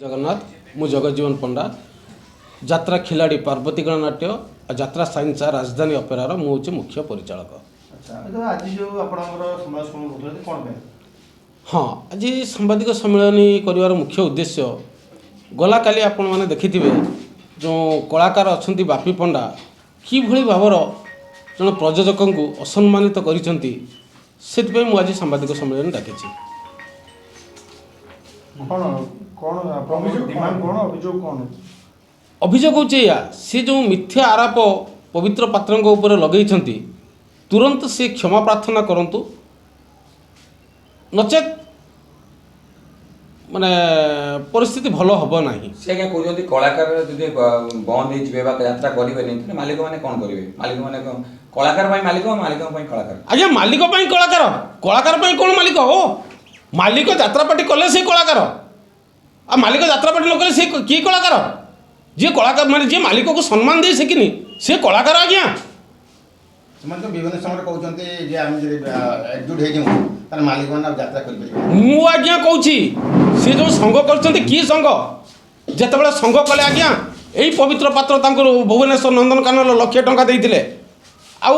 जगन्नाथ मु जगजीवन पंडा यात्रा खिलाड़ी पार्वती गणनाट्य और यात्रा साइंसा राजधानी अपेरार मुझे मुख्य परिचालक। हाँ आज सांबादिक सम्मेलन कर मुख्य उद्देश्य गला काली आपण मैंने देखि जो कलाकार अच्छा बापी पंडा कि भाव जन प्रयोजक को असम्मानित कर आज सांबादिक सम्मेलन डाकी। अभियोग हूँ सी जो मिथ्या आरोप पवित्र पात्र उपर लगे तुरंत से क्षमा प्रार्थना करंतु नचेत माने परिस्थिति भल हम ना से क्या कहते कलाकार जब बंद हो यात्रा करेंगे मालिक मैंने कौन करेंगे मालिक मैंने कलाकार मालिक मालिक कलाकार आज्ञा मालिक कलाकार कलाकार कौन मालिक हो मालिक यात्रा पार्टी कले से कलाकार आ मालिक यात्रा पार्टी न कले से किए कलाकार जी कलाकार माने जी मालिक को सम्मान दे सकिनी से कलाकार आज्ञा तो विभिन्न समय कहते जे हम एकजुट हो तार मालिक माने यात्रा कर परिबे मु आज्ञा कहूची से जो संघ करछन्ते की संघ जेतेबेला संघ कले आज्ञा एई पवित्र पात्र तांको भुवनेश्वर नंदनकानन लाख टंका देइतिले आउ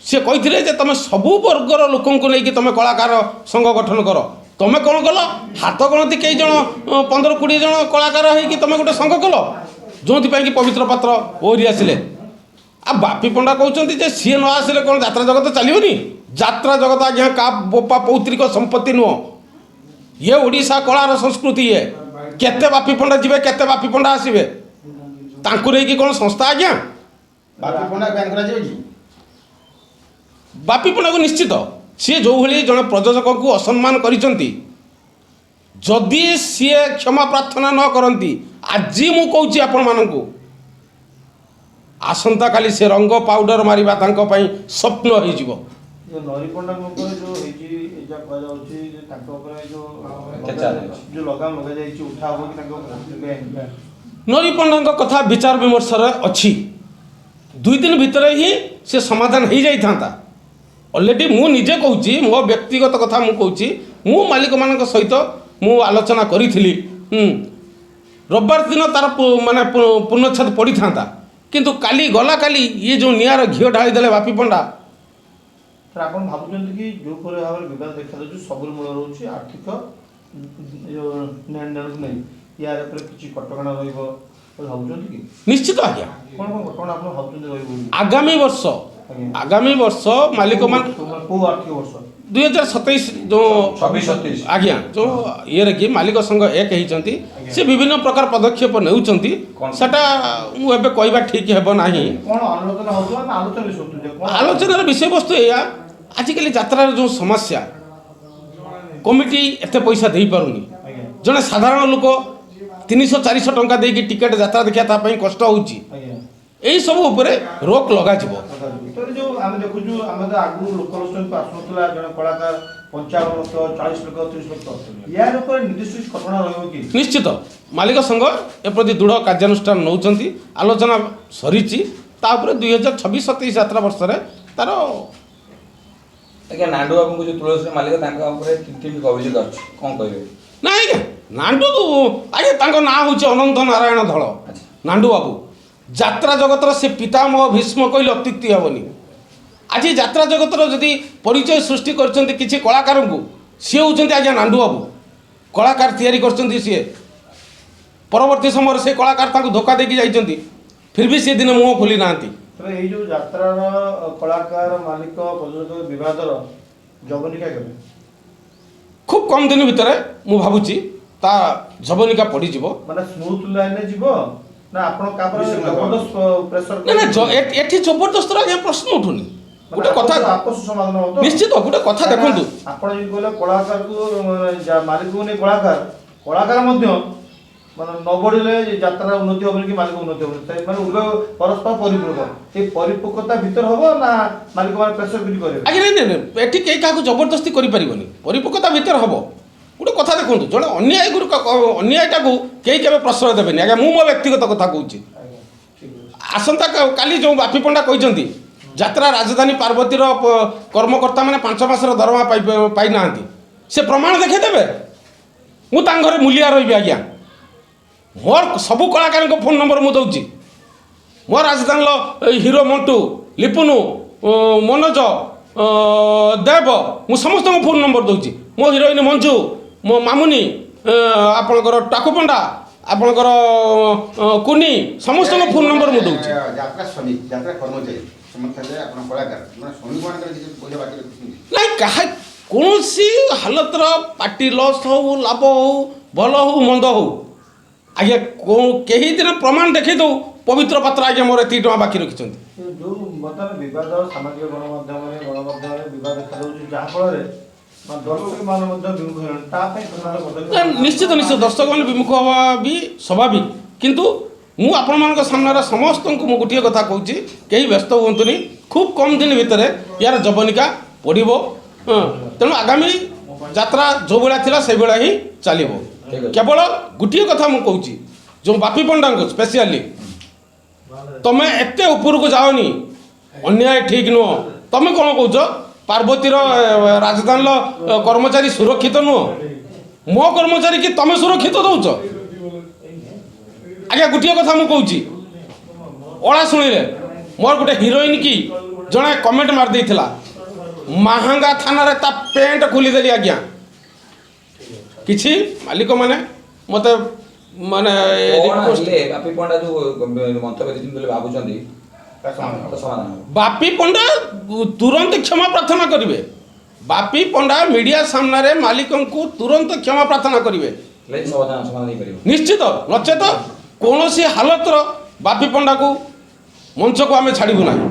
से कही तुम सबू वर्गर लोक नहीं तुम कलाकार संघ गठन कर तुम कौन कल हाथ गणती कई जन 15-20 जन कलाकार हो तुम गोटे संघ कल जो कि पवित्र पात्र ओहरी आसिले आ बापी पंडा कहते सी न आसिले कौन यात्रा जगत चलनी यात्रा जगत आज्ञा का बोपा पौत्रिक संपत्ति नुह ये ओडिशा कलार संस्कृति ये केते बापी पंडा जीवे केते बापी पंडा आसवे तांकु नहीं कौन संस्था आज्ञा बापी पंडा बैन करा जाय कि बापी पंडा को निश्चित सी जो भाई जन प्रयोजक को असम्मान करिसेंती जदि सी क्षमा प्रार्थना न करती आज मु कहूँ आपण मानू आसंता काली से रंग पाउडर मारिबा तांको पई स्वप्न हो जीवो नरी पंडा जो जो लगाम लगा जाय उठा हो कि नरी पंडा कथा विचार विमर्श अच्छी 2 दिन भितर ही से समाधान हो जाई था ऑलरेडी मु निजे कहूँ मो व्यक्तिगत कथा मु कहूँ मु मालिक मान सहित मु आलोचना करी रविवार दिन तार माने पूर्णच्छेद पड़ी था किंतु काली गला काली ये जो निआर घीओ ढाली देले बापी पंडा सर आपण भाबुଛନ୍ତି कि जो पर भाव विवाद देखा जो सब मूल रहउछि आर्थिक जो निर्णय नहीं यार पर किछि कटकणा रहइबो भाबुଛନ୍ତି कि निश्चित आज्ञा कोन कटकणा आपण भाबुଛନ୍ତି रहइबो आगामी वर्ष मालिक मान को आर्थिक वर्ष 2027 जो 26-27 आज्ञा जो ये कि मालिक संघ एक होती से विभिन्न प्रकार पदक्षेप नेउछंती सेटा मु एबे कहबा ठीक हेबो नाही कोन आलोचना होतला ना आलोचना विषय आलोचनार विषय वस्तु या आजिकल यात्रा जो समस्या कमिटी एते पैसा दे पारुनी जने साधारण लोक 300-400 टंका देकी टिकट यात्रा देखिया ता पई कष्ट होउची एई सब ऊपर रोक लगा जिवो तो जो हम देखु जो हम आगु लोक लोचन को आसुतला जने कलाकार 55 लाख 40 लाख 30 लाख यार ऊपर निर्दिष्ट कटकणा रहइबो कि निश्चित मालिक संघ एप्रति दृढ़ कार्यानुष्ठान नौचंती आलोचना सरीची तापर 2026-27 यात्रा वर्ष रे तार आज्ञा नांडू बाबू को जो तुलसी मालिक तांका ऊपर तीन अभियोग अछि कोन कहबे ना आज्ञा नांडू तो आज्ञा तांको ना होची अनंत नारायण धळ नांडू बाबू यात्रा जगतर से पितामह भीष्म कहले अत्युक्ति हेबनी आज यात्रा जगतर जदि परिचय सृष्टि करछन्ती किछि कलाकार को सी होचन्ती आज्ञा नांडू बाबू कलाकार तैयारी करछन्ती सी परवर्ती समय से कलाकार तांको धोखा देकी जाइछन्ती फिर भी से दिन मुंह खोली नांती तो ये जो यात्रा कलाकार मालिक प्रयोजक विवादर जवनिका केबे खूब कम दिन भितर मु भाबुची ता जवनिका पड़ी जीवो माने स्मूथ लाइन रे जीवो ना आपण का पर जबरदस्त प्रेशर ना ना एठी जबरदस्त रा प्रश्न उठुनी गोटे कथा आपस समाधान हो निश्चित गोटे कथा देखंतु आपण जे कहले कलाकार को मालिक को ने कलाकार मध्ये माने न बढ़िले यात्रा उन्नति होबे कि मालिक उन्नति होबे माने उभय परस्पर परिपूरक ए परिपूरकता भीतर होबो ना मालिक माने प्रेशर बिल करे आगे नहीं एठी के काको जबरदस्ती करि परिबनी परिपूरकता भीतर होबो गोटे कथा देखंतु जणे अन्याय गुरु अन्यायटा को केई केबे प्रश्रय देबेनी आगे मु मो व्यक्तिगत कथा कहूची आसंता काली जो बापी पंडा कहिसंती यात्रा राजधानी पार्वतीर कर्मकर्ता माने 5 मासर दरमा पाई नांती से प्रमाण देखे देबे मु तांग घरे मूलिया रहिबे आज्ञा मोर सबू कलाकार फोन नंबर मुझे दूची मोर राजधानी हिरो मंटू लिपुनु मनोज देव मु समस्त फोन नंबर दूची मो हिरोइन मंजू मो मामुनी आपणकर टाकू पंडा आपणकर कुनी समस्त फोन नंबर मुझे दूची ଯାତ୍ରା ଶ୍ରମିକ ଯାତ୍ରା କର୍ମଚାରୀ ସେମାନେ ଥିଲେ ଆପଣ କଳାକାର ମାନେ ଶ୍ରମିକମାନଙ୍କର କିଛି ପଇସା ବାକି ରଖୁଛନ୍ତି ନାଇଁ କାହା କୌଣସି ହାଲତର ପାର୍ଟି ଲସ୍ ହଉ ଲାଭ ହଉ ଭଲ ହଉ ମନ୍ଦ ହଉ ଆଜ୍ଞା କେହି ଦିନ ପ୍ରମାଣ ଦେଖେଇ ଦଉ ପବିତ୍ର ପାତ୍ର ଆଜ୍ଞା ମୋର ଏତିକି ଟଙ୍କା ବାକି ରଖିଛନ୍ତି ଯେଉଁ ବର୍ତ୍ତମାନ ବିବାଦ ସାମାଜିକ ଗଣମାଧ୍ୟମରେ ବିବାଦ ଦେଖାଯାଉଛି ଯାହାଫଳରେ ଦର୍ଶକମାନେ ମଧ୍ୟ ବିମୁଖ ହେଲେଣି ତା ପାଇଁ ନିଶ୍ଚିତ ନିଶ୍ଚିତ ଦର୍ଶକମାନେ ବିମୁଖ ହେବା ବି ସ୍ୱାଭାବିକ କିନ୍ତୁ ମୁଁ ଆପଣମାନଙ୍କ ସାମ୍ନାରେ ସମସ୍ତଙ୍କୁ ମୁଁ ଗୋଟିଏ କଥା କହୁଛି କେହି ବ୍ୟସ୍ତ ହୁଅନ୍ତୁନି ଖୁବ୍ କମ୍ ଦିନ ଭିତରେ ୟାର ଜବନିକା ପଡ଼ିବ ତେଣୁ ଆଗାମୀ ଯାତ୍ରା ଯେଉଁଭଳିଆ ଥିଲା ସେଇଭଳିଆ ହିଁ ଚାଲିବ କେବଳ ଗୋଟିଏ କଥା ମୁଁ କହୁଛି ଯେଉଁ ବାପି ପଣ୍ଡାଙ୍କୁ ସ୍ପେସିଆଲି ତମେ ଏତେ ଉପରକୁ ଯାଅନି ଅନ୍ୟାୟ ଠିକ୍ ନୁହଁ ତମେ କ'ଣ କହୁଛ ପାର୍ବତୀର ରାଜଧାନୀର କର୍ମଚାରୀ ସୁରକ୍ଷିତ ନୁହଁ ମୋ କର୍ମଚାରୀ କି ତମେ ସୁରକ୍ଷିତ ଦେଉଛ ଆଜ୍ଞା ଗୋଟିଏ କଥା ମୁଁ କହୁଛି ଅଳା ଶୁଣିଲେ ମୋର ଗୋଟେ ହିରୋଇନ୍ କି ଜଣେ କମେଣ୍ଟ ମାରିଦେଇଥିଲା ମାହାଙ୍ଗା ଥାନାରେ ତା ପ୍ୟାଣ୍ଟ ଖୋଲିଦେଲି ଆଜ୍ଞା କିଛି ମାଲିକମାନେ ମୋତେ ମାନେ ବାପି ପଣ୍ଡା ଯୋଉ ମନ୍ତବ୍ୟ ଦେଇଛନ୍ତି ବୋଲି ଭାବୁଛନ୍ତି ସମାଧାନ ବାପି ପଣ୍ଡା ତୁରନ୍ତ କ୍ଷମା ପ୍ରାର୍ଥନା କରିବେ ବାପି ପଣ୍ଡା ମିଡ଼ିଆ ସାମ୍ନାରେ ମାଲିକଙ୍କୁ ତୁରନ୍ତ କ୍ଷମା ପ୍ରାର୍ଥନା କରିବେ ସମାଧାନ ହେଇପାରିବ ନିଶ୍ଚିତ ନଚେତ କୌଣସି ହାଲତର ବାପି ପଣ୍ଡାକୁ ମଞ୍ଚକୁ ଆମେ ଛାଡ଼ିବୁ ନାହିଁ